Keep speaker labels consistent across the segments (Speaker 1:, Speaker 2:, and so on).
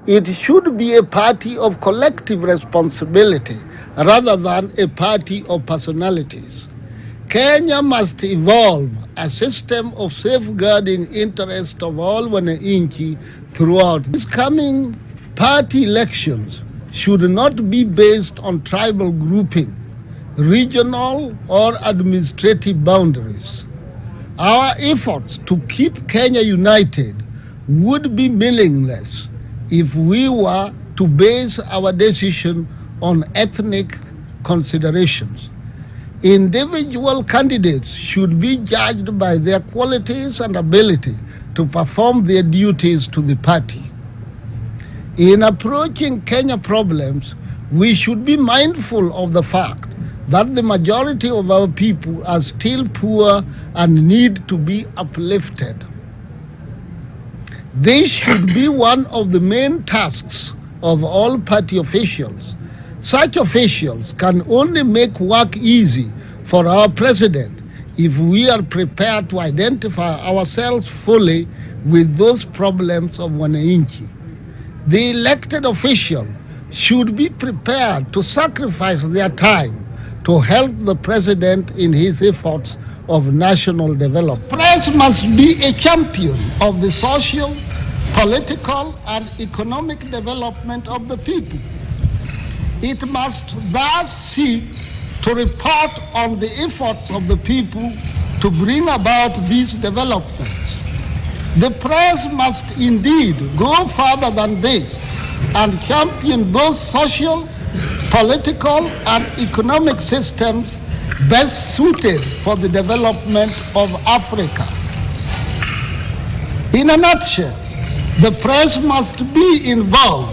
Speaker 1: It should be a party of collective responsibility rather than a party of personalities. Kenya must evolve a system of safeguarding interest of all wananchi throughout. These coming party elections should not be based on tribal grouping, regional or administrative boundaries. Our efforts to keep Kenya united would be meaningless if we were to base our decision on ethnic considerations. Individual candidates should be judged by their qualities and ability to perform their duties to the party. In approaching Kenya problems, we should be mindful of the fact that the majority of our people are still poor and need to be uplifted. This should be one of the main tasks of all party officials. Such officials can only make work easy for our president if we are prepared to identify ourselves fully with those problems of wananchi. The elected official should be prepared to sacrifice their time to help the president in his efforts of national development. Press must be a champion of the social, political, and economic development of the people. It must thus seek to report on the efforts of the people to bring about these developments. The press must indeed go further than this and champion those social, political, and economic systems best suited for the development of Africa. In a nutshell, the press must be involved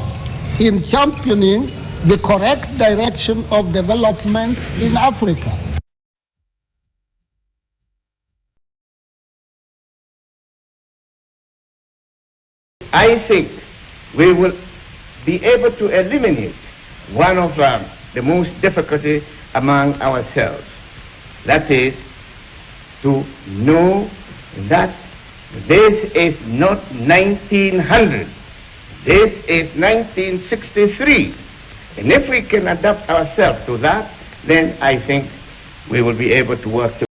Speaker 1: in championing the correct direction of development in Africa.
Speaker 2: I think we will be able to eliminate one of the most difficulties among ourselves. That is to know that this is not 1900. This is 1963. And if we can adapt ourselves to that, then I think we will be able to work together.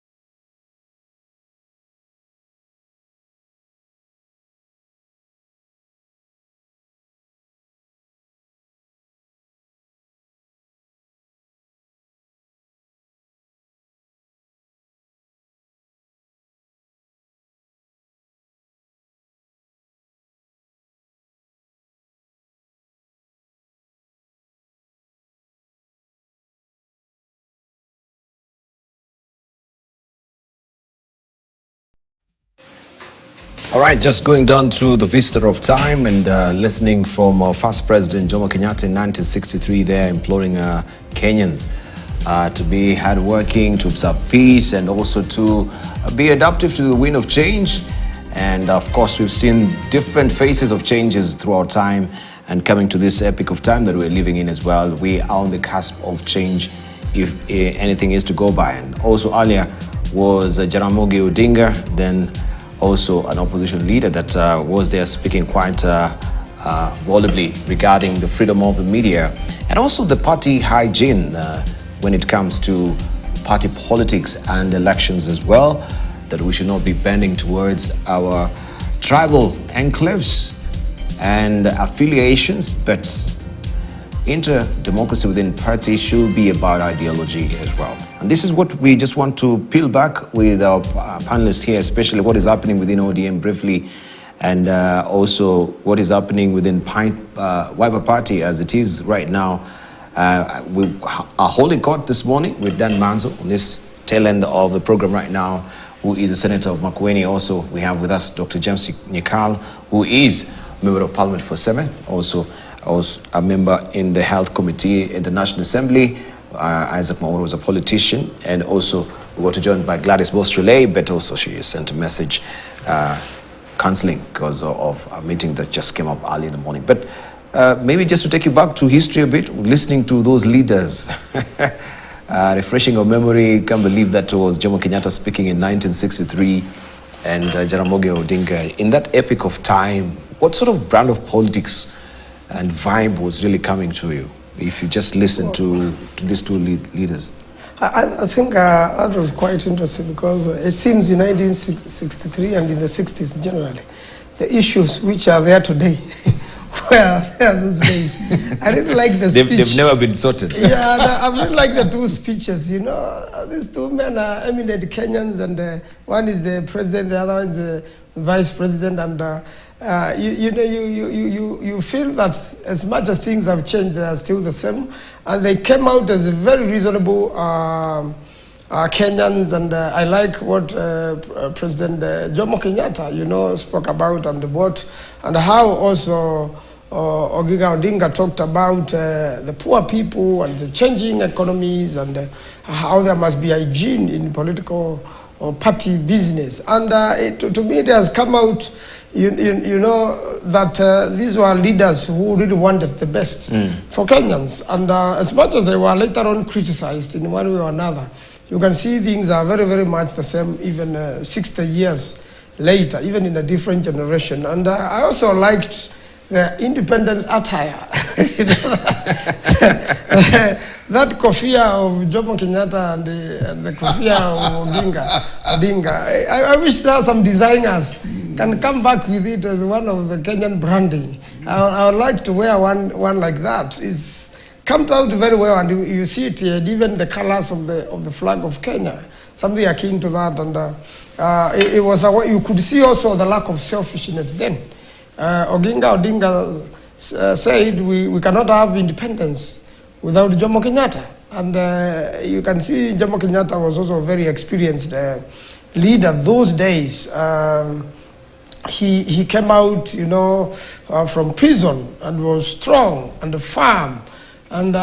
Speaker 3: All right, just going down through the vista of time and listening from our first president, Jomo Kenyatta, in 1963, there imploring Kenyans to be hardworking, to observe peace, and also to be adaptive to the wind of change. And of course, we've seen different phases of changes throughout time, and coming to this epoch of time that we're living in as well, we are on the cusp of change, if anything is to go by. And also earlier was Jaramogi Odinga, then also an opposition leader that was there speaking quite volubly regarding the freedom of the media and also the party hygiene when it comes to party politics and elections as well, that we should not be bending towards our tribal enclaves and affiliations, but inter-democracy within party should be about ideology as well. And this is what we just want to peel back with our panelists here, especially what is happening within ODM briefly, and also what is happening within Wiper Party as it is right now. We are holding court this morning with Dan Manzo on this tail end of the program right now, who is a senator of Makueni. Also, we have with us Dr. James Nyakal, who is member of Parliament for Seven, also a member in the Health Committee in the National Assembly. Isaac Mauro was a politician, and also we were joined by Gladys Bostrelay, but also she sent a message cancelling because of a meeting that just came up early in the morning. But maybe just to take you back to history a bit, listening to those leaders, refreshing our memory, can't believe that was Jomo Kenyatta speaking in 1963 and Jaramogi Odinga. In that epoch of time, what sort of brand of politics and vibe was really coming to you, if you just listen to these two leaders?
Speaker 4: I think that was quite interesting, because it seems in 1963 and in the 60s generally, the issues which are there today were there those days. I didn't like the speech.
Speaker 3: They've never been sorted.
Speaker 4: Yeah, I really like the two speeches. You know, these two men are eminent Kenyans, and one is the president, the other one is the vice president, and you feel that as much as things have changed, they are still the same, and they came out as a very reasonable Kenyans, and I like what President Jomo Kenyatta, spoke about, and how also Oginga Odinga talked about the poor people and the changing economies, and how there must be hygiene in political or party business. And to me, it has come out, that these were leaders who really wanted the best for Kenyans. And as much as they were later on criticized in one way or another, you can see things are very, very much the same, even 60 years later, even in a different generation. And I also liked the independent attire. That kofia of Jomo Kenyatta and the kofia of Odinga. I wish there are some designers can come back with it as one of the Kenyan branding. I would like to wear one like that. It's comes out very well, and you see it here, even the colors of the flag of Kenya, something akin to that. And it was you could see also the lack of selfishness then. Odinga said we cannot have independence without Jomo Kenyatta, and you can see Jomo Kenyatta was also a very experienced leader those days. He came out, from prison, and was strong and firm. And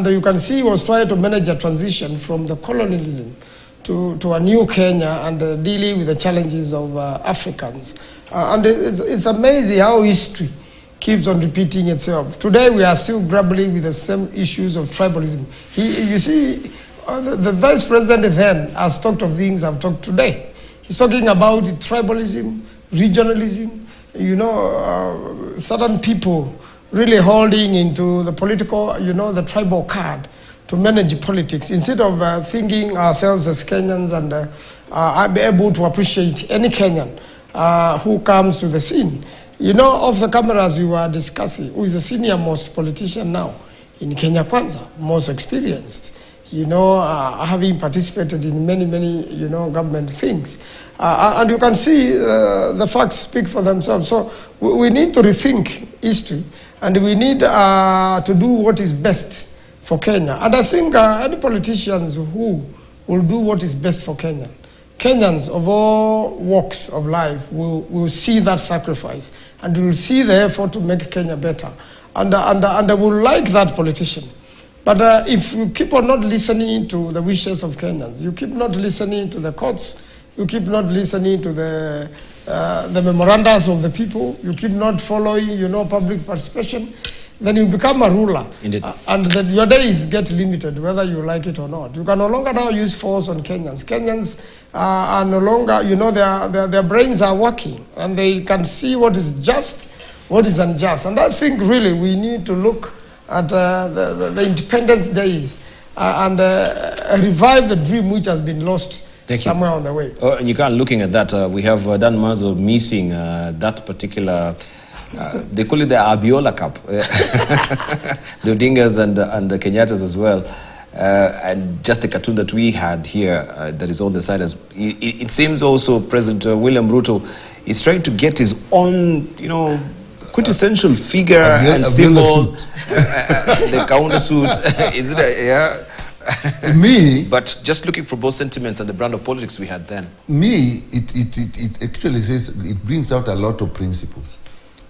Speaker 4: you can see he was trying to manage a transition from the colonialism to a new Kenya, and dealing with the challenges of Africans. And it's amazing how history keeps on repeating itself. Today we are still grappling with the same issues of tribalism. You see, the vice president then has talked of things I've talked today. He's talking about tribalism, regionalism, certain people really holding into the political, the tribal card to manage politics, instead of thinking ourselves as Kenyans and be able to appreciate any Kenyan who comes to the scene. Off the cameras we were discussing who is the senior most politician now in Kenya Kwanza, most experienced, having participated in many, government things. And you can see the facts speak for themselves. So we need to rethink history, and we need to do what is best for Kenya. And I think any politicians who will do what is best for Kenya, Kenyans of all walks of life will see that sacrifice, and will see the effort to make Kenya better. And I will like that politician. But if you keep on not listening to the wishes of Kenyans, you keep not listening to the courts, you keep not listening to the memorandas of the people, you keep not following, public participation, then you become a ruler. And then your days get limited, whether you like it or not. You can no longer now use force on Kenyans. Kenyans are no longer, their brains are working, and they can see what is just, what is unjust. And I think really we need to look at the independence days and revive the dream which has been lost somewhere on the way.
Speaker 3: Oh, and you can't, looking at that, we have Dan Mazo missing that particular, they call it the Abiola Cup. The Odingas and the Kenyattas as well. And just the cartoon that we had here that is on the side, as it seems also President William Ruto is trying to get his own, quintessential figure and symbol. The counter suit. Is it yeah?
Speaker 1: Me,
Speaker 3: but just looking for both sentiments and the brand of politics we had then.
Speaker 5: Me, it actually says, it brings out a lot of principles.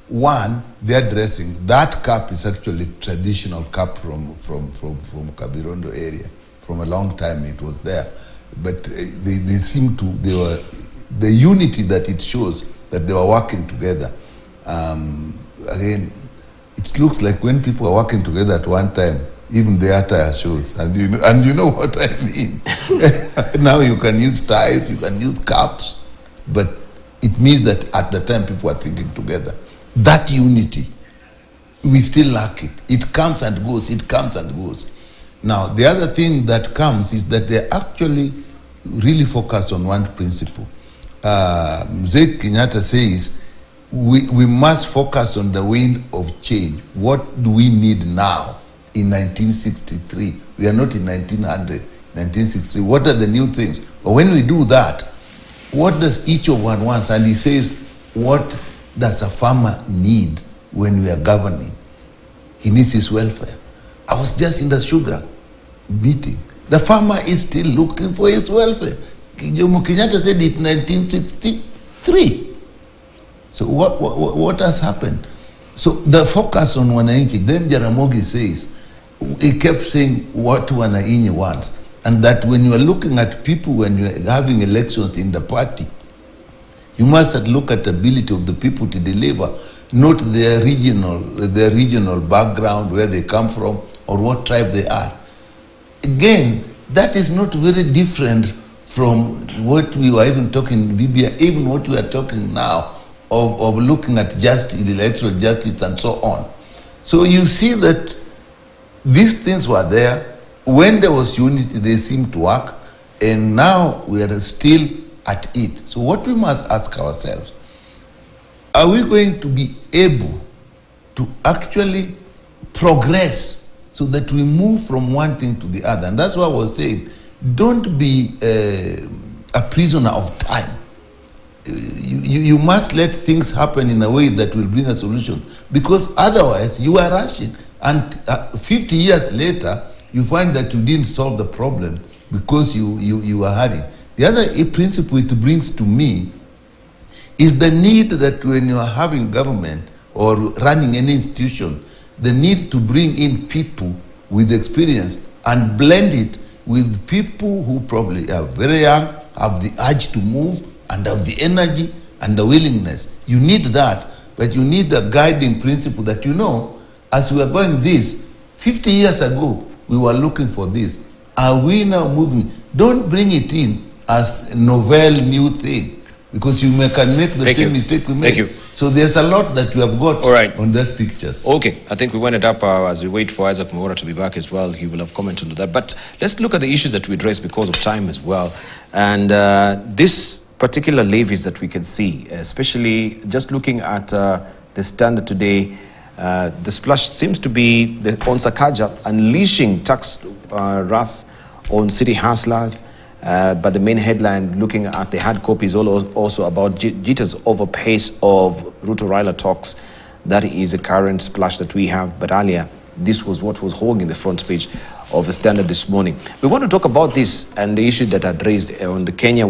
Speaker 5: One, their dressing. That cap is actually traditional cap from Kavirondo area. From a long time it was there. But they seem to, the unity that it shows, that they were working together. Again, it looks like when people are working together at one time, even the attire shows, and you know what I mean. Now you can use ties, you can use caps, but it means that at the time people are thinking together. That unity we still lack it. It comes and goes, it comes and goes. Now, the other thing that comes is that they actually really focus on one principle. Mzee Kenyatta says, we must focus on the wind of change. What do we need now in 1963? We are not in 1900, 1963. What are the new things? But when we do that, what does each of one wants? And he says, what does a farmer need when we are governing? He needs his welfare. I was just in the sugar meeting. The farmer is still looking for his welfare. Jomo Kenyatta said it in 1963. So what has happened? So the focus on Wananchi, then Jaramogi says, he kept saying what Wananchi wants. And that when you are looking at people, when you are having elections in the party, you must look at the ability of the people to deliver, not their regional background, where they come from, or what tribe they are. Again, that is not very different from what we were even talking in Libya, even what we are talking now of looking at justice, electoral justice, and so on. So you see that these things were there. When there was unity, they seemed to work, and now we are still at it. So what we must ask ourselves, are we going to be able to actually progress so that we move from one thing to the other? And that's what I was saying. Don't be a prisoner of time. You must let things happen in a way that will bring a solution, because otherwise you are rushing, and 50 years later you find that you didn't solve the problem because you are hurrying. The other principle it brings to me is the need that when you are having government or running any institution, the need to bring in people with experience and blend it with people who probably are very young, have the urge to move, and have the energy and the willingness. You need that, but you need a guiding principle that, you know, as we are going this, 50 years ago, we were looking for this. Are we now moving? Don't bring it in as a novel new thing, because you can make the same mistake we made. So there's a lot that you have got on that pictures.
Speaker 3: Okay, I think we wind it up as we wait for Isaac Mwaura to be back as well. He will have commented on that. But let's look at the issues that we address because of time as well. And this particular levies that we can see, especially just looking at the standard today, the splash seems to be on Sakaja unleashing tax wrath on city hustlers. But the main headline, looking at the hard copy, is also about Jita's overpace of Ruto-Raila talks. That is a current splash that we have. But earlier, this was what was holding the front page of the Standard this morning. We want to talk about this and the issue that had raised on the Kenya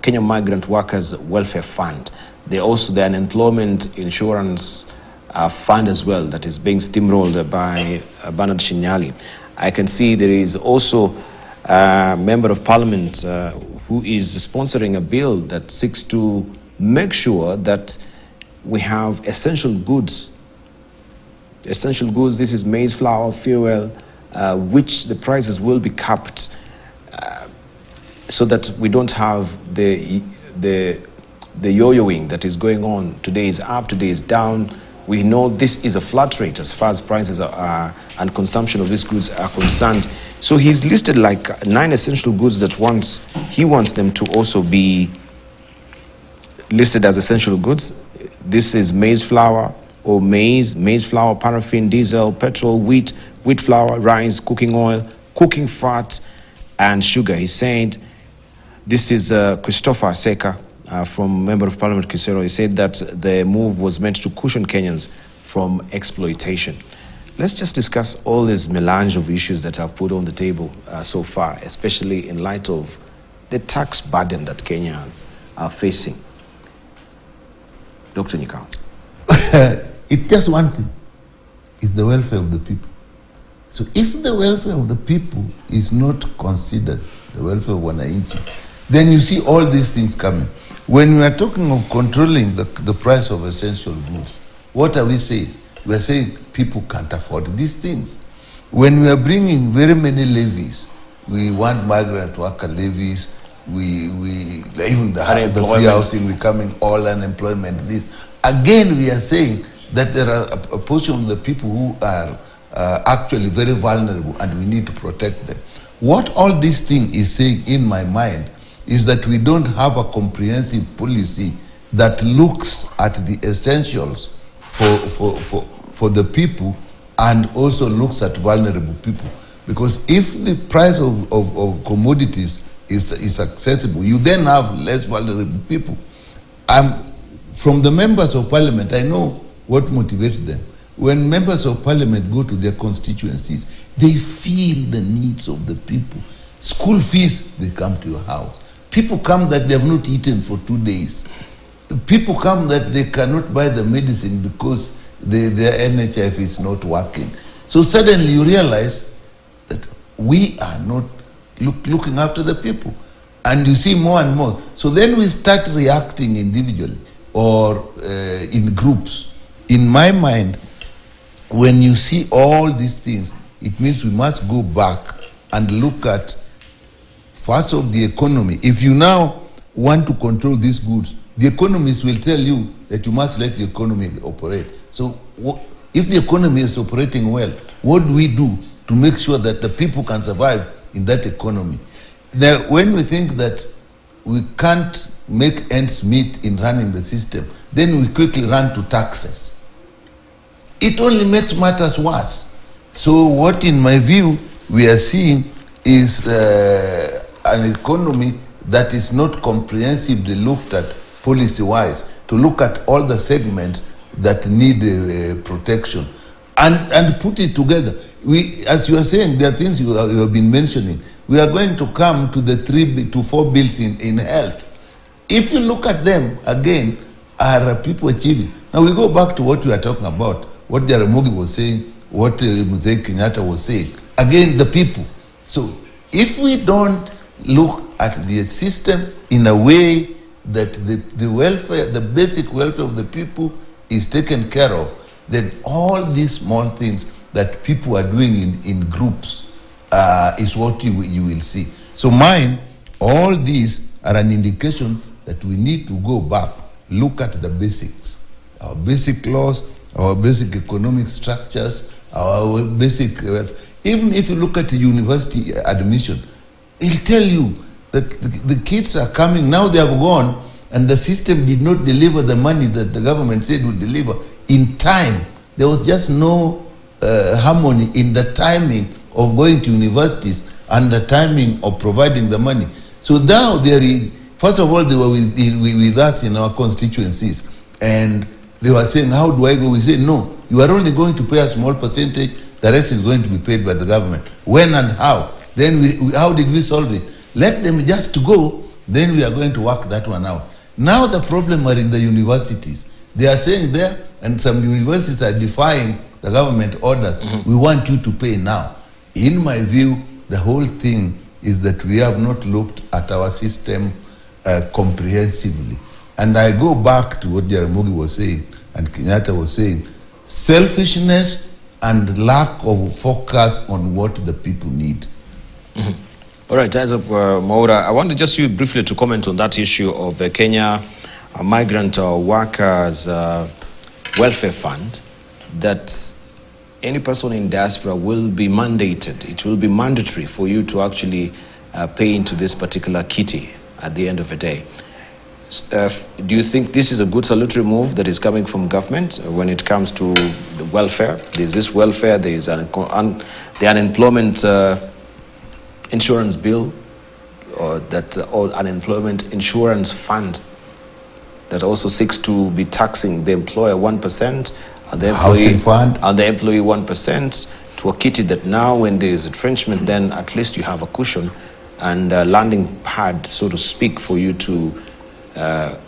Speaker 3: Kenya Migrant Workers Welfare Fund. There also the unemployment insurance fund as well that is being steamrolled by Bernard Shinyali. I can see there is also Member of Parliament who is sponsoring a bill that seeks to make sure that we have essential goods. Essential goods, this is maize flour, fuel, which the prices will be capped so that we don't have the yo-yoing that is going on. Today is up, today is down. We know this is a flat rate as far as prices are and consumption of these goods are concerned. So he's listed like 9 essential goods that he wants them to also be listed as essential goods. This is maize flour or maize flour, paraffin, diesel, petrol, wheat flour, rice, cooking oil, cooking fat, and sugar. He's saying, this is Christopher Seka from Member of Parliament Kisero. He said that the move was meant to cushion Kenyans from exploitation. Let's just discuss all this melange of issues that I've put on the table so far, especially in light of the tax burden that Kenyans are facing. Dr. Nyikao.
Speaker 5: It's just one thing. It's the welfare of the people. So if the welfare of the people is not considered, the welfare of Wananchi, then you see all these things coming. When we are talking of controlling the price of essential goods, what are we saying? We are saying people can't afford these things. When we are bringing very many levies, we want migrant worker levies, even the free housing becoming all unemployment. This again, we are saying that there are a portion of the people who are actually very vulnerable and we need to protect them. What all this thing is saying in my mind is that we don't have a comprehensive policy that looks at the essentials for the people and also looks at vulnerable people. Because if the price of commodities is accessible, you then have less vulnerable people. From the members of parliament, I know what motivates them. When members of parliament go to their constituencies, they feel the needs of the people. School fees, they come to your house. People come that they have not eaten for 2 days. People come that they cannot buy the medicine because their NHF is not working. So suddenly you realize that we are not looking after the people. And you see more and more. So then we start reacting individually or in groups. In my mind, when you see all these things, it means we must go back and look at first of the economy. If you now want to control these goods, the economists will tell you that you must let the economy operate. So if the economy is operating well, what do we do to make sure that the people can survive in that economy? Now, when we think that we can't make ends meet in running the system, then we quickly run to taxes. It only makes matters worse. So what, in my view, we are seeing is an economy that is not comprehensively looked at policy-wise, to look at all the segments that need protection and put it together. As you are saying, there are things you have been mentioning. We are going to come to the 3 to 4 bills in health. If you look at them, again, are people achieving? Now we go back to what we are talking about, what Jaramogi was saying, what Mzee Kenyatta was saying. Again, the people. So if we don't look at the system in a way that the welfare, the basic welfare of the people is taken care of, then all these small things that people are doing in groups is what you will see. So all these are an indication that we need to go back, look at the basics, our basic laws, our basic economic structures, our basic, even if you look at the university admission, it'll tell you that the kids are coming, now they have gone, and the system did not deliver the money that the government said would deliver in time. There was just no harmony in the timing of going to universities and the timing of providing the money. So now first of all, they were with us in our constituencies, and they were saying, how do I go? We said, no, you are only going to pay a small percentage, the rest is going to be paid by the government. When and how? Then how did we solve it? Let them just go, then we are going to work that one out. Now the problem are in the universities. They are saying there, and some universities are defying the government orders, we want you to pay now. In my view, the whole thing is that we have not looked at our system comprehensively. And I go back to what Jaramogi was saying and Kenyatta was saying, selfishness and lack of focus on what the people need.
Speaker 3: All right, Isaac Mwaura, I want just you briefly to comment on that issue of the Kenya Migrant Workers Welfare Fund, that any person in diaspora will be mandated, it will be mandatory for you to actually pay into this particular kitty at the end of the day. Do you think this is a good salutary move that is coming from government when it comes to the welfare? There's this welfare, there is the unemployment insurance bill, or unemployment insurance fund that also seeks to be taxing the employer 1% and the employee fund and the employee 1%, to a kitty that now when there is retrenchment, then at least you have a cushion and a landing pad, so to speak, for you to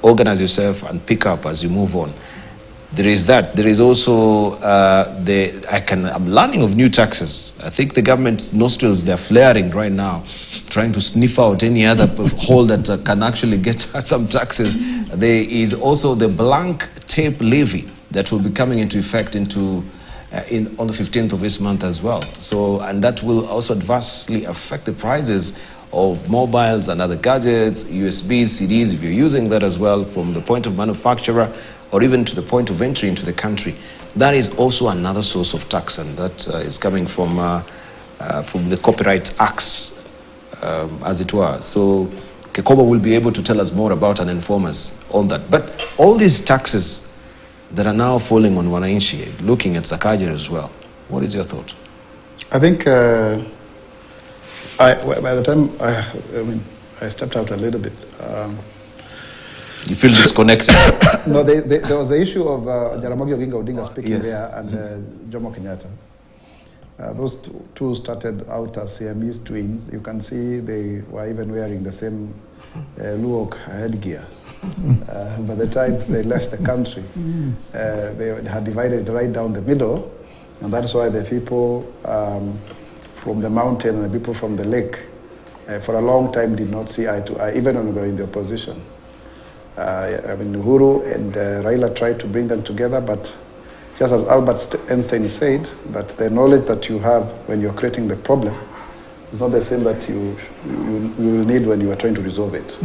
Speaker 3: organize yourself and pick up as you move on. There is that. There is also I'm learning of new taxes. I think the government's nostrils, they're flaring right now, trying to sniff out any other hole that can actually get some taxes. There is also the blank tape levy that will be coming into effect on the 15th of this month as well. So, and that will also adversely affect the prices of mobiles and other gadgets, USBs, CDs, if you're using that as well, from the point of manufacturer or even to the point of entry into the country, that is also another source of tax, and that is coming from the Copyright Acts, as it were. So Kekoba will be able to tell us more about and inform us on that. But all these taxes that are now falling on Wananchi, looking at Sakaja as well, what is your thought?
Speaker 6: I think by the time I stepped out a little bit.
Speaker 3: You feel disconnected?
Speaker 6: No, there was the issue of Jaramogi Oginga Odinga speaking
Speaker 3: yes.
Speaker 6: there and Jomo Kenyatta. Those two started out as Siamese twins. You can see they were even wearing the same Luok headgear. By the time they left the country, they had divided right down the middle, and that's why the people from the mountain and the people from the lake for a long time did not see eye to eye, even when they were in the opposition. Uhuru and Raila tried to bring them together, but just as Albert Einstein said, that the knowledge that you have when you're creating the problem is not the same that you will need when you are trying to resolve it.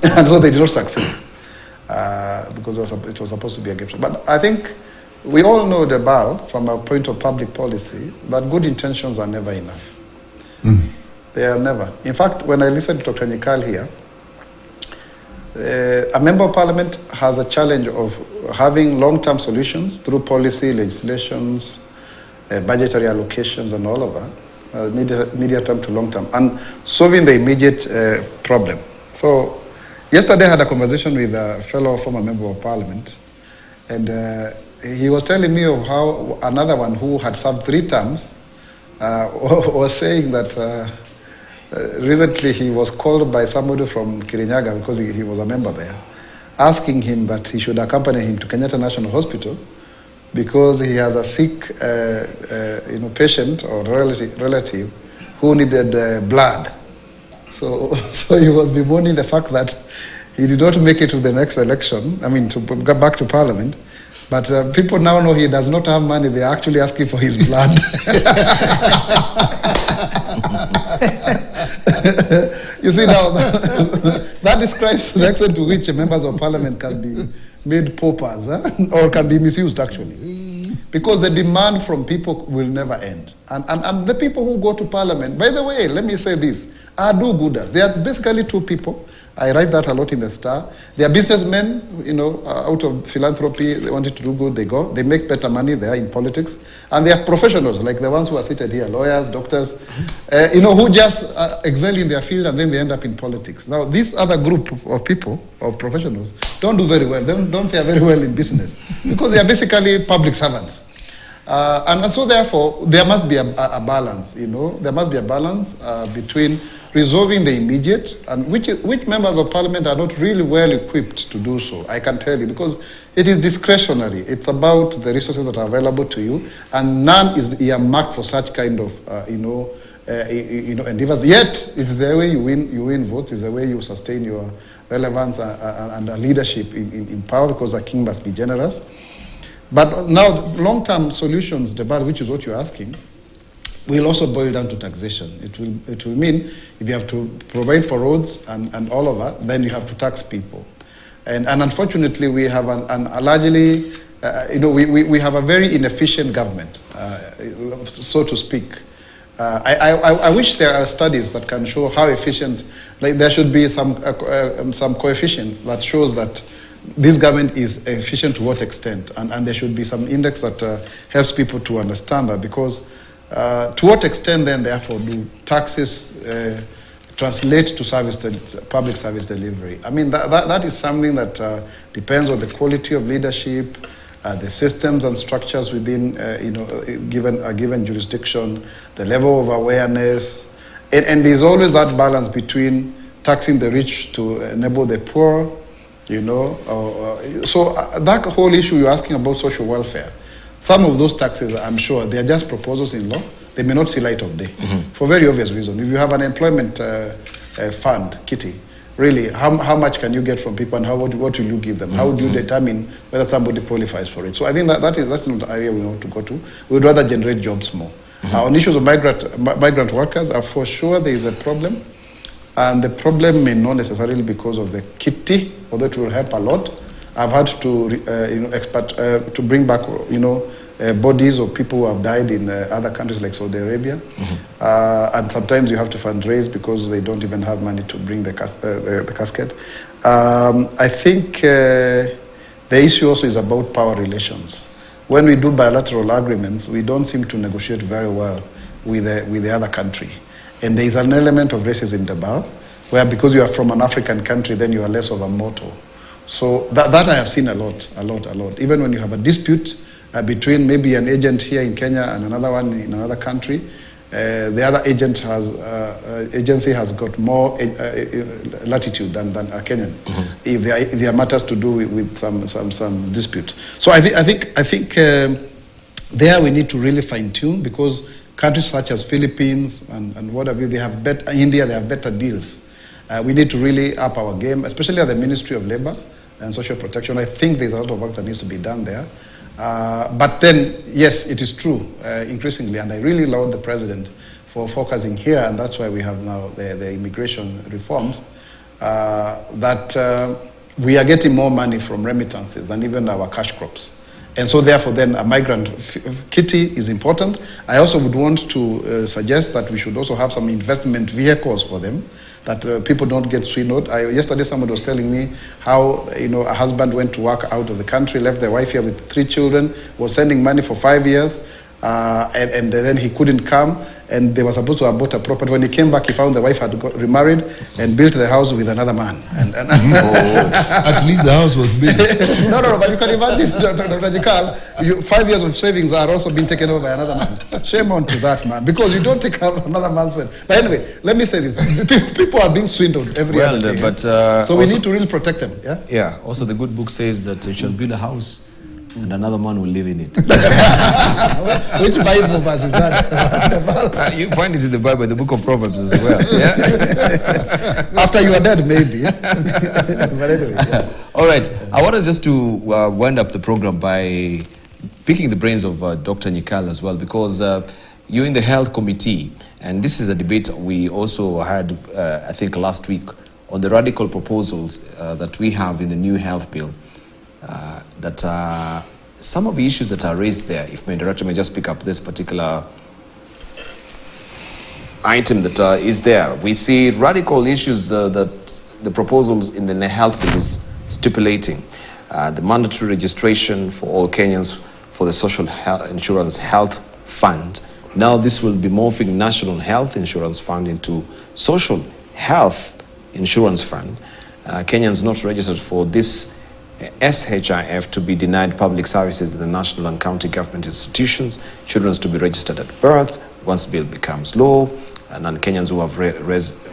Speaker 6: And so they did not succeed because it was supposed to be a game show. But I think we all know from a point of public policy, that good intentions are never enough. They are never. In fact, when I listened to Dr. Nikal here, a member of parliament has a challenge of having long-term solutions through policy, legislations, budgetary allocations and all of that, medium term to long term, and solving the immediate problem. So yesterday I had a conversation with a fellow former member of parliament, and he was telling me of how another one who had served 3 terms was saying that recently he was called by somebody from Kirinyaga, because he was a member there, asking him that he should accompany him to Kenyatta National Hospital because he has a sick patient or relative who needed blood. So he was bemoaning the fact that he did not make it to the next election, to go back to parliament. But people now know he does not have money. They are actually asking for his blood. You see now, that describes the extent to which members of parliament can be made paupers, or can be misused actually. Because the demand from people will never end. And the people who go to parliament, by the way, let me say this, are do-gooders. They are basically 2 people. I write that a lot in the Star. They are businessmen, out of philanthropy. They wanted to do good, they go. They make better money, they are in politics. And they are professionals, like the ones who are seated here, lawyers, doctors, who just excel in their field and then they end up in politics. Now, this other group of people, of professionals, don't do very well. They don't fare very well in business because they are basically public servants. And so therefore, there must be a balance, There must be a balance between resolving the immediate, and which members of parliament are not really well equipped to do so, I can tell you, because it is discretionary. It's about the resources that are available to you, and none is earmarked for such kind of, endeavors. Yet, it's the way you win votes, it's the way you sustain your relevance and leadership in power, because a king must be generous. But now, long-term solutions, which is what you're asking, will also boil down to taxation. It will mean if you have to provide for roads and all of that, then you have to tax people. And unfortunately, we have we have a very inefficient government, so to speak. I wish there are studies that can show how efficient, like there should be some coefficients that shows that this government is efficient to what extent, and there should be some index that helps people to understand that, because to what extent then therefore do taxes translate to public service delivery? That is something that depends on the quality of leadership, the systems and structures within a given jurisdiction, the level of awareness, and there's always that balance between taxing the rich to enable the poor. So that whole issue you're asking about social welfare, some of those taxes, I'm sure, they are just proposals in law. They may not see light of day, for very obvious reason. If you have an employment fund, kitty, really, how much can you get from people, and what will you give them? How do you determine whether somebody qualifies for it? So I think that's not the area we want to go to. We would rather generate jobs more. On issues of migrant workers, for sure there is a problem. And the problem may not necessarily because of the kitty, although it will help a lot. I've had to, to bring back, bodies of people who have died in other countries like Saudi Arabia. And sometimes you have to fundraise because they don't even have money to bring the casket. I think the issue also is about power relations. When we do bilateral agreements, we don't seem to negotiate very well with the other country. And there is an element of racism involved, where because you are from an African country, then you are less of a mortal. So that I have seen a lot. Even when you have a dispute between maybe an agent here in Kenya and another one in another country, the other agency has got more latitude than a Kenyan, if there are matters to do with some dispute. So I think there we need to really fine tune, because countries such as Philippines and what have you, they have India, they have better deals. We need to really up our game, especially at the Ministry of Labor and Social Protection. I think there's a lot of work that needs to be done there. But then, yes, it is true, increasingly, and I really laud the President for focusing here, and that's why we have now the immigration reforms, that we are getting more money from remittances than even our cash crops. And so therefore then a migrant kitty is important. I also would want to suggest that we should also have some investment vehicles for them, that people don't get swindled. Yesterday somebody was telling me how a husband went to work out of the country, left the wife here with 3 children, was sending money for 5 years, and then he couldn't come, and they were supposed to have bought a property. When he came back, he found the wife had got remarried and built the house with another man.
Speaker 5: At least the house was built.
Speaker 6: No, but you can imagine, Dr. Jikal, 5 years of savings are also being taken over by another man. Shame on to that man, because you don't take out another man's wealth. But anyway, let me say this: people are being swindled every other day.
Speaker 3: But
Speaker 6: so we need to really protect them. Yeah.
Speaker 3: Yeah. Also, the good book says that you shall build a house, and another man will live in it.
Speaker 6: Which Bible verse is that?
Speaker 3: You find it in the Bible, the book of Proverbs as well. Yeah?
Speaker 6: After you are dead, maybe. But anyway, yeah.
Speaker 3: All right. I want us just to wind up the program by picking the brains of Dr. Nyikal as well, because you're in the Health Committee, and this is a debate we also had, I think, last week on the radical proposals that we have in the new health bill. That some of the issues that are raised there, if my director may just pick up this particular item that is there. We see radical issues that the proposals in the health bill is stipulating. The mandatory registration for all Kenyans for the Social Insurance Health Fund. Now this will be morphing National Health Insurance Fund into Social Health Insurance Fund. Kenyans not registered for this SHIF to be denied public services in the national and county government institutions, children to be registered at birth once bill becomes law, and non-Kenyans who have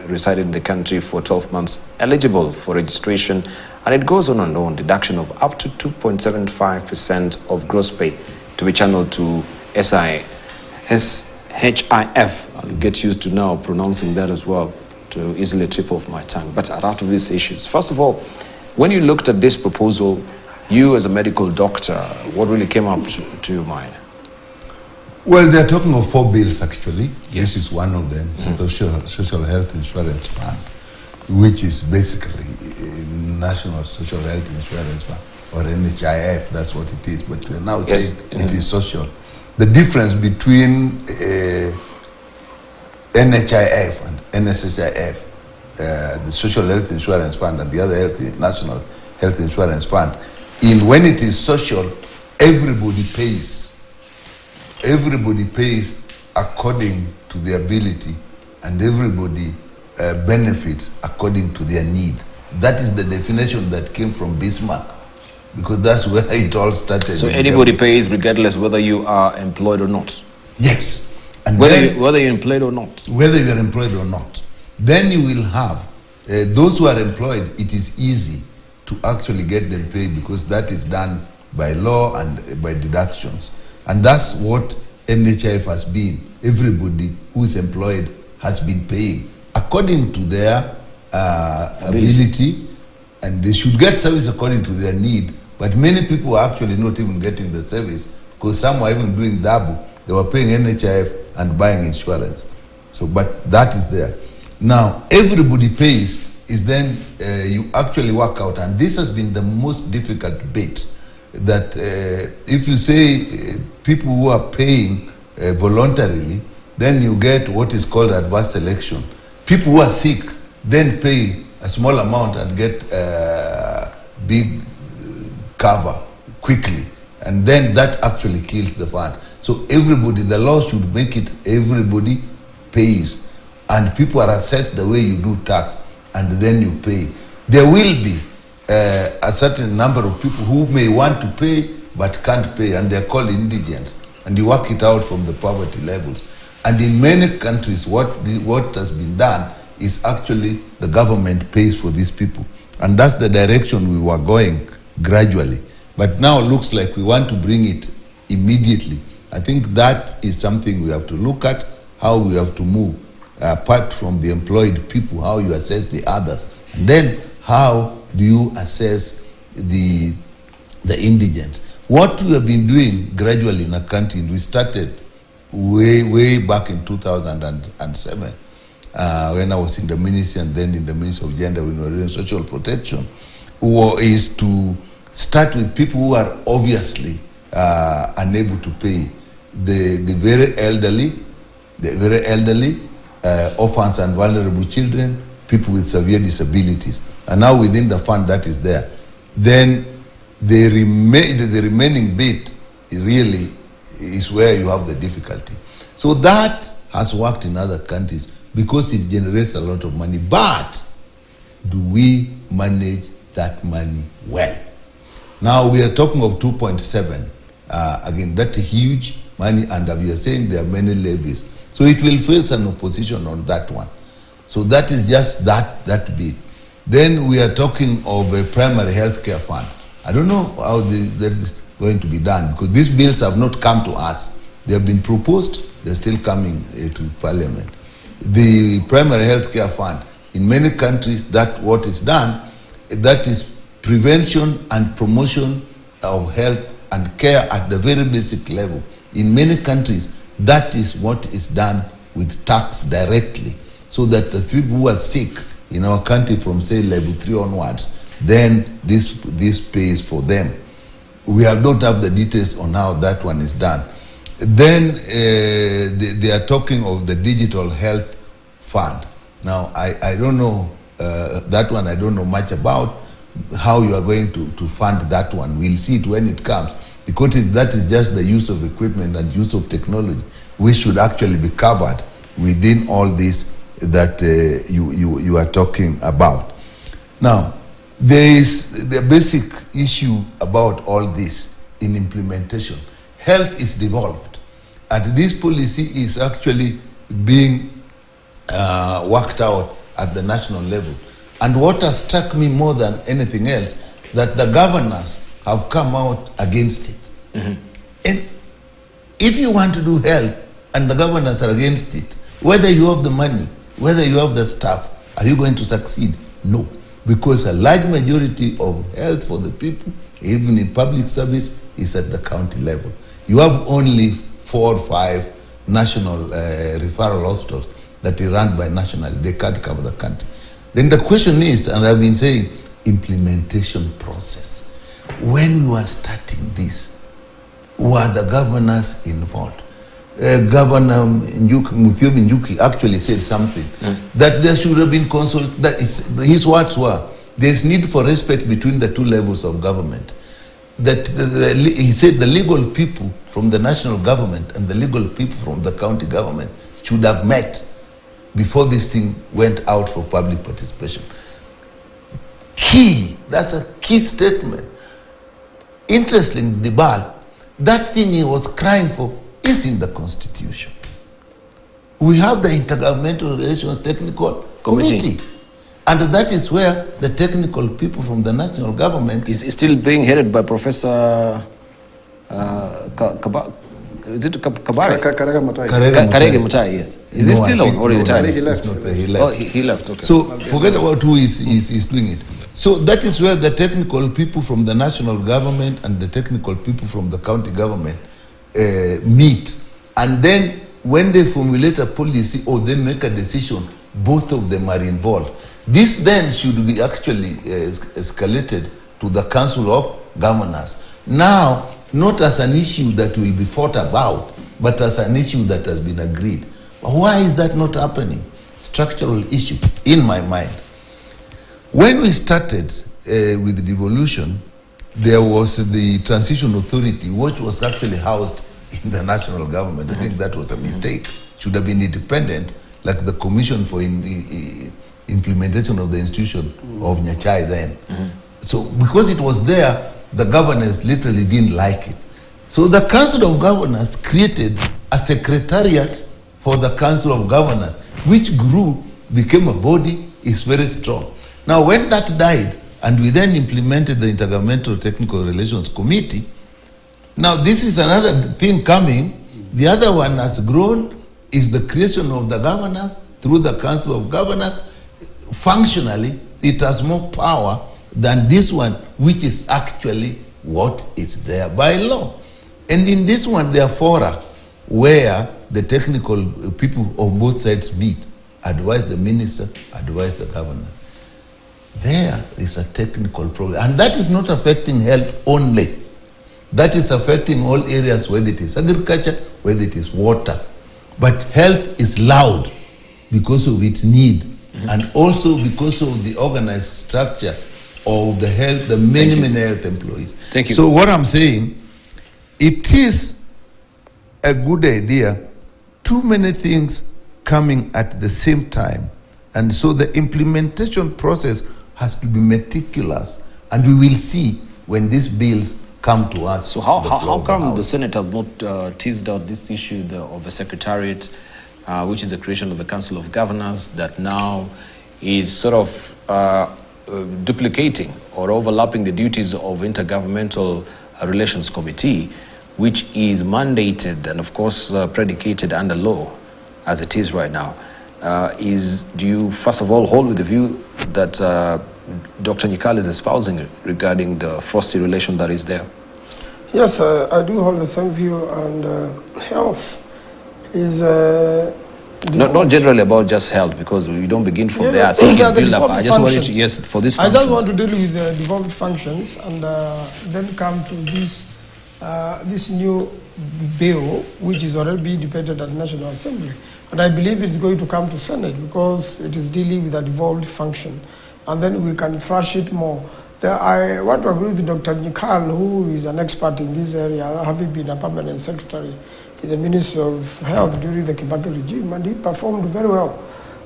Speaker 3: resided in the country for 12 months eligible for registration. And it goes on and on, deduction of up to 2.75% of gross pay to be channeled to SHIF. I'll get used to now pronouncing that as well, to easily trip off my tongue. But out of these issues, first of all, when you looked at this proposal, you as a medical doctor, what really came up to your mind?
Speaker 5: Well, they're talking of 4 bills actually.
Speaker 3: Yes.
Speaker 5: This is one of them, the Social Health Insurance Fund, which is basically a National Social Health Insurance Fund, or NHIF, that's what it is. But we're now saying it is social. The difference between NHIF and NSSIF, the Social Health Insurance Fund and the other National Health Insurance Fund, when it is social, everybody pays. Everybody pays according to their ability, and everybody benefits according to their need. That is the definition that came from Bismarck, because that's where it all started.
Speaker 3: So anybody pays regardless whether you are employed or not?
Speaker 5: Yes. And
Speaker 3: whether you're employed or not?
Speaker 5: Whether you're employed or not. Then you will have those who are employed. It is easy to actually get them paid, because that is done by law and by deductions. And that's what NHIF has been. Everybody who is employed has been paying according to their ability, and they should get service according to their need. But many people are actually not even getting the service, because some are even doing double. They were paying NHIF and buying insurance. So, but that is there. Now, everybody pays is then you actually work out, and this has been the most difficult bit, that if you say people who are paying voluntarily, then you get what is called adverse selection. People who are sick then pay a small amount and get big cover quickly, and then that actually kills the fund. So everybody, the law should make it everybody pays, and people are assessed the way you do tax, and then you pay. There will be a certain number of people who may want to pay but can't pay, and they're called indigents, and you work it out from the poverty levels. And in many countries, what has been done is actually the government pays for these people, and that's the direction we were going gradually. But now it looks like we want to bring it immediately. I think that is something we have to look at, how we have to move apart from the employed people, how you assess the others, and then how do you assess the indigents. What we have been doing gradually in our country, we started way back in 2007 when I was in the ministry, and then in the Ministry of Gender and Social Protection, is to start with people who are obviously unable to pay, the very elderly, orphans and vulnerable children, people with severe disabilities. And now within the fund that is there, then the remaining bit really is where you have the difficulty. So that has worked in other countries because it generates a lot of money. But do we manage that money well? Now we are talking of 2.7. Again, that's a huge money, and we are saying there are many levies. So it will face an opposition on that one. So that is just that bit. Then we are talking of a primary health care fund. I don't know how that is going to be done, because these bills have not come to us. They have been proposed, they're still coming to Parliament. The primary health care fund, in many countries, that what is done, that is prevention and promotion of health and care at the very basic level. In many countries, that is what is done with tax directly, so that the people who are sick in our country from, say, level 3 onwards, then this pays for them. We don't have the details on how that one is done. Then they are talking of the digital health fund. Now, I don't know that one. I don't know much about how you are going to fund that one. We'll see it when it comes, because that is just the use of equipment and use of technology, which should actually be covered within all this that you are talking about. Now, there is the basic issue about all this in implementation. Health is devolved, and this policy is actually being worked out at the national level. And what has struck me more than anything else, that the governors have come out against it. Mm-hmm. And if you want to do health and the governors are against it, whether you have the money, whether you have the staff, are you going to succeed? No. Because a large majority of health for the people, even in public service, is at the county level. You have only 4 or 5 national referral hospitals that are run by nationally. They can't cover the country. Then the question is, and I've been saying, implementation process. When we were starting this, were the governors involved? Governor Muthiomi Njuki actually said something, that there should have been his words were, there's need for respect between the two levels of government. That he said the legal people from the national government and the legal people from the county government should have met before this thing went out for public participation. That's a key statement. Interestingly, that thing he was crying for is in the Constitution. We have the Intergovernmental Relations Technical Committee. And that is where the technical people from the national government
Speaker 3: is still being headed by Professor Kabare? Karege Mutai, yes. Is he still on or retired?
Speaker 6: He left.
Speaker 3: He left, okay.
Speaker 5: So forget about who is doing it. So that is where the technical people from the national government and the technical people from the county government meet. And then when they formulate a policy or they make a decision, both of them are involved. This then should be actually escalated to the Council of Governors. Now, not as an issue that will be fought about, but as an issue that has been agreed. But why is that not happening? Structural issue, in my mind. When we started with devolution, there was the Transition Authority, which was actually housed in the national government. I think that was a mistake. Should have been independent, like the Commission for Implementation of the Institution of Nyachai then. So because it was there, the governors literally didn't like it. So the Council of Governors created a secretariat for the Council of Governors, which grew, became a body, is very strong. Now when that died, and we then implemented the Intergovernmental Technical Relations Committee, now this is another thing coming. The other one has grown, is the creation of the governors through the Council of Governors. Functionally, it has more power than this one, which is actually what is there by law. And in this one, there are fora where the technical people of both sides meet, advise the minister, advise the governors. There is a technical problem, and that is not affecting health only. That is affecting all areas, whether it is agriculture, whether it is water. But health is loud because of its need, and also because of the organized structure of the health, the many health employees.
Speaker 3: Thank you.
Speaker 5: So what I'm saying, it is a good idea, too many things coming at the same time. And so the implementation process has to be meticulous, and we will see when these bills come to us.
Speaker 3: So how come the Senate has not teased out this issue of a secretariat, which is the creation of a Council of Governors that now is sort of duplicating or overlapping the duties of Intergovernmental Relations Committee, which is mandated and of course predicated under law as it is right now? Do you first of all hold with the view that Dr. Nyikal is espousing regarding the frosty relation that is there?
Speaker 4: Yes, I do hold the same view, and health is...
Speaker 3: not generally about just health, because we don't begin from there. I think it's built up. I just wanted to, yes, for this functions.
Speaker 4: I just want to deal with the devolved functions and then come to this new bill, which is already being debated at the National Assembly. And I believe it's going to come to Senate because it is dealing with a devolved function. And then we can thrash it more. I want to agree with Dr. Nyikal, who is an expert in this area, having been a permanent secretary in the Ministry of Health during the Kibaki regime, and he performed very well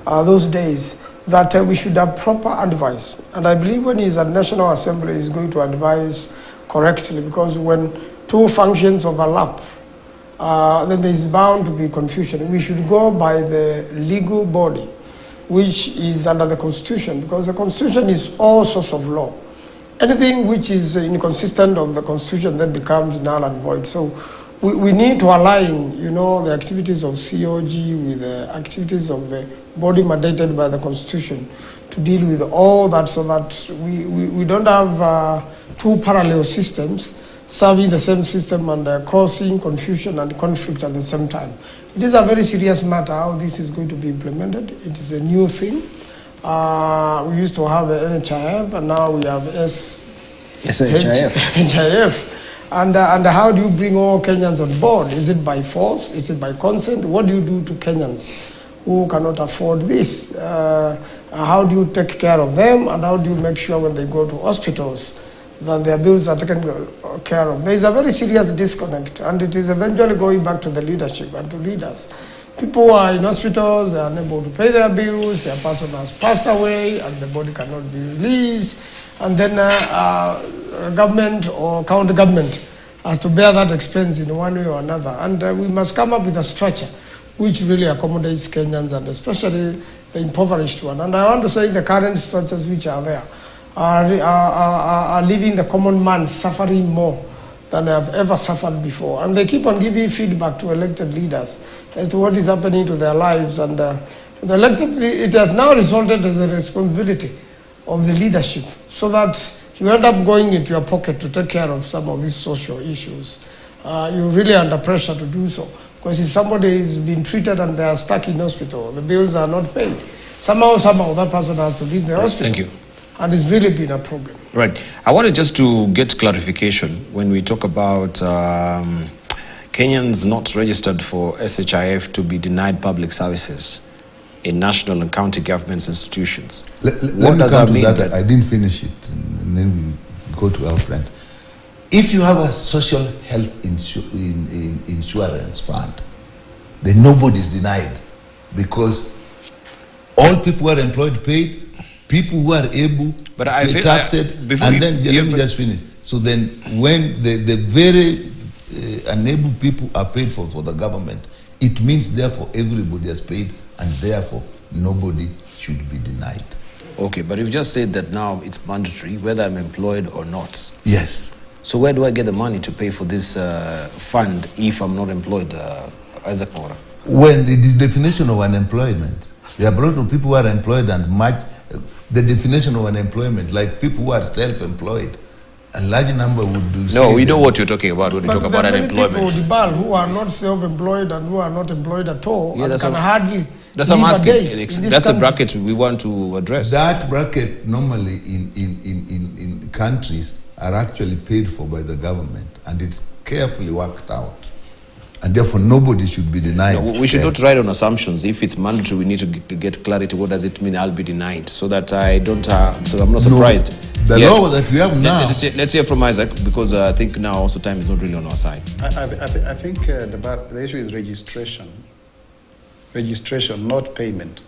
Speaker 4: those days, that we should have proper advice. And I believe when he's at National Assembly, he's going to advise correctly, because when two functions overlap, then there is bound to be confusion. We should go by the legal body, which is under the Constitution, because the Constitution is all sorts of law. Anything which is inconsistent of the Constitution then becomes null and void. So we need to align, the activities of COG with the activities of the body mandated by the Constitution to deal with all that, so that we don't have two parallel systems serving the same system and causing confusion and conflict at the same time. It is a very serious matter how this is going to be implemented. It is a new thing. We used to have NHIF, and now we have HIF. And how do you bring all Kenyans on board? Is it by force? Is it by consent? What do you do to Kenyans who cannot afford this? How do you take care of them? And how do you make sure when they go to hospitals that their bills are taken care of? There is a very serious disconnect, and it is eventually going back to the leadership and to leaders. People are in hospitals, they are unable to pay their bills, their person has passed away, and the body cannot be released. And then government or county government has to bear that expense in one way or another. And we must come up with a structure which really accommodates Kenyans, and especially the impoverished one. And I want to say the current structures which are there are leaving the common man suffering more than they have ever suffered before. And they keep on giving feedback to elected leaders as to what is happening to their lives. And it has now resulted as a responsibility of the leadership, so that you end up going into your pocket to take care of some of these social issues. You're really under pressure to do so, because if somebody is being treated and they are stuck in hospital, the bills are not paid. somehow that person has to leave the hospital.
Speaker 3: Thank you.
Speaker 4: And it's really been a problem.
Speaker 3: Right. I wanted just to get clarification when we talk about Kenyans not registered for SHIF to be denied public services in national and county governments institutions.
Speaker 5: Let me
Speaker 3: does
Speaker 5: come
Speaker 3: that
Speaker 5: to
Speaker 3: mean?
Speaker 5: that. I didn't finish it, and then we go to our friend. If you have a social health insurance fund, then nobody is denied, because all people who are employed paid, people who are able
Speaker 3: But I
Speaker 5: pay
Speaker 3: feel
Speaker 5: taxed, and then let me just finish. So then when the very unable people are paid for the government, it means therefore everybody has paid, and therefore nobody should be denied.
Speaker 3: Okay, but you've just said that now it's mandatory whether I'm employed or not.
Speaker 5: Yes.
Speaker 3: So where do I get the money to pay for this fund if I'm not employed, Isaac Mora?
Speaker 5: When it is definition of unemployment, there are a lot of people who are employed and much, the definition of unemployment, like people who are self-employed, a large number would do.
Speaker 3: No, we know what you're talking about when you talk about unemployment.
Speaker 4: People who are not self-employed and who are not employed at all,
Speaker 3: Yeah,
Speaker 4: and
Speaker 3: that's
Speaker 4: can hardly.
Speaker 3: That's what I'm
Speaker 4: live a day
Speaker 3: asking.
Speaker 4: in this
Speaker 3: That's the
Speaker 4: country.
Speaker 3: bracket we want to address.
Speaker 5: That bracket normally in countries are actually paid for by the government, and it's carefully worked out, and therefore nobody should be denied.
Speaker 3: No, we should not ride on assumptions. If it's mandatory, we need to get clarity. What does it mean I'll be denied? So that I don't, so I'm not surprised.
Speaker 5: No, the law that we have now.
Speaker 3: Let's hear from Isaac, because I think now also time is not really on our side.
Speaker 6: I think the issue is registration. Registration, not payment.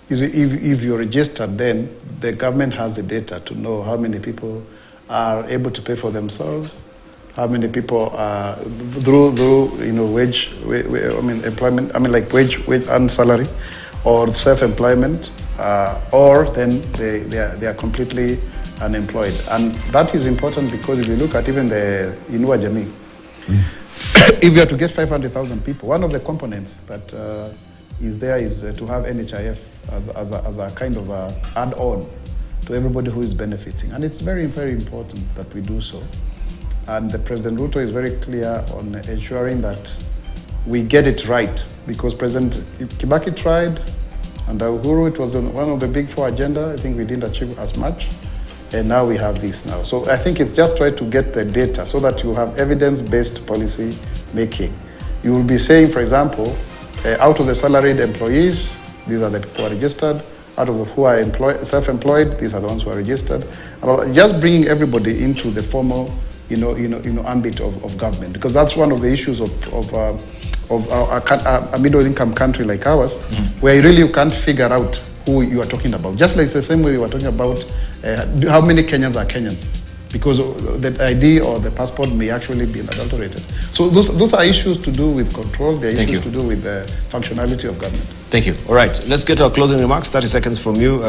Speaker 6: You see, if you're registered, then the government has the data to know how many people are able to pay for themselves, how many people are through wage, employment, like wage and salary, or self-employment, or then they are completely unemployed. And that is important, because if you look at even the Inua Jamii, if you are to get 500,000 people, one of the components that is there is to have NHIF as a kind of add-on to everybody who is benefiting. And it's very, very important that we do so. And the President Ruto is very clear on ensuring that we get it right, because President Kibaki tried, and Uhuru, it was on one of the big four agenda. I think we didn't achieve as much. And now we have this now. So I think it's just try to get the data so that you have evidence-based policy making. You will be saying, for example, out of the salaried employees, these are the people who are registered. Out of the who are self-employed, these are the ones who are registered. Just bringing everybody into the formal, ambit of government, because that's one of the issues of a middle-income country like ours, where you can't figure out who you are talking about. Just like the same way we were talking about how many Kenyans are Kenyans, because the ID or the passport may actually be adulterated. So those are issues to do with control. They're issues to do with the functionality of government.
Speaker 3: Thank you. All right, let's get our closing remarks. 30 seconds from you.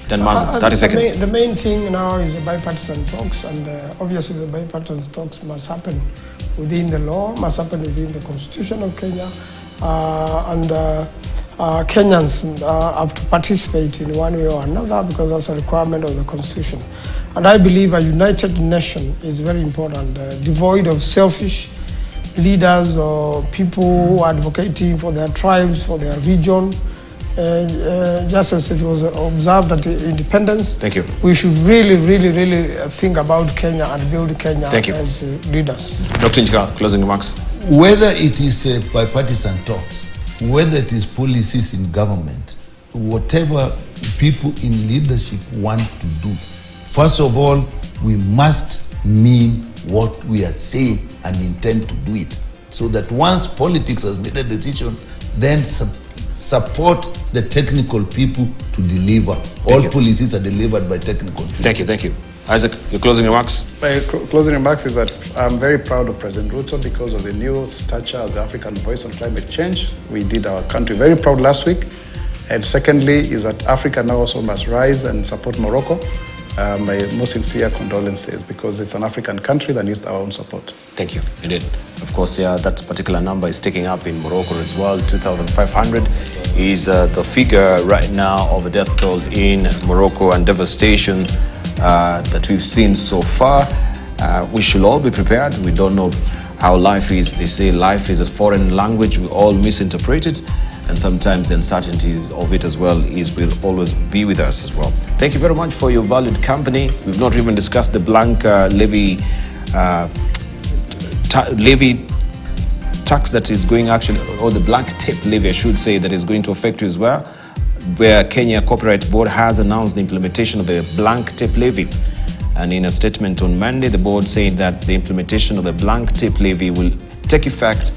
Speaker 3: Then Mazu, 30 seconds.
Speaker 4: The main thing now is the bipartisan talks, and obviously the bipartisan talks must happen within the law, must happen within the constitution of Kenya, and Kenyans have to participate in one way or another, because that's a requirement of the constitution. And I believe a united nation is very important, devoid of selfish leaders or people who are advocating for their tribes, for their region. Just as it was observed at independence,
Speaker 3: thank you.
Speaker 4: We should really think about Kenya and build Kenya as leaders.
Speaker 3: Dr. Njika, closing remarks.
Speaker 5: Whether it is bipartisan talks, whether it is policies in government, whatever people in leadership want to do, first of all, we must mean what we are saying and intend to do it, so that once politics has made a decision, then support the technical people to deliver. All policies are delivered by technical people.
Speaker 3: Thank you. Isaac, your closing remarks?
Speaker 6: My closing remarks is that I'm very proud of President Ruto because of the new stature as the African voice on climate change. We did our country very proud last week. And secondly is that Africa now also must rise and support Morocco. My most sincere condolences, because it's an African country that needs our own support.
Speaker 3: Thank you. Indeed. Of course, that particular number is taking up in Morocco as well. 2,500 is the figure right now of a death toll in Morocco, and devastation that we've seen so far. We should all be prepared. We don't know how life is. They say life is a foreign language. We all misinterpret it, and sometimes the uncertainties of it as well will always be with us as well. Thank you very much for your valued company. We've not even discussed the blank levy tax that is going actually, or the blank tip levy, I should say, that is going to affect you as well, where Kenya Copyright Board has announced the implementation of a blank tip levy. And in a statement on Monday, the board said that the implementation of the blank tip levy will take effect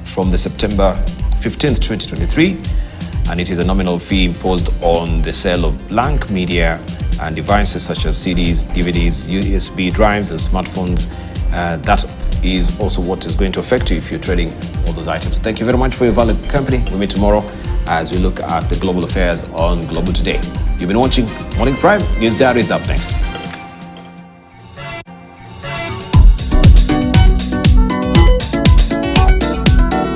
Speaker 3: from the September 15th, 2023, and it is a nominal fee imposed on the sale of blank media and devices such as CDs, DVDs, USB drives, and smartphones. That is also what is going to affect you if you're trading all those items. Thank you very much for your valued company. We meet tomorrow as we look at the global affairs on Global Today. You've been watching Morning Prime. News Diary is up next.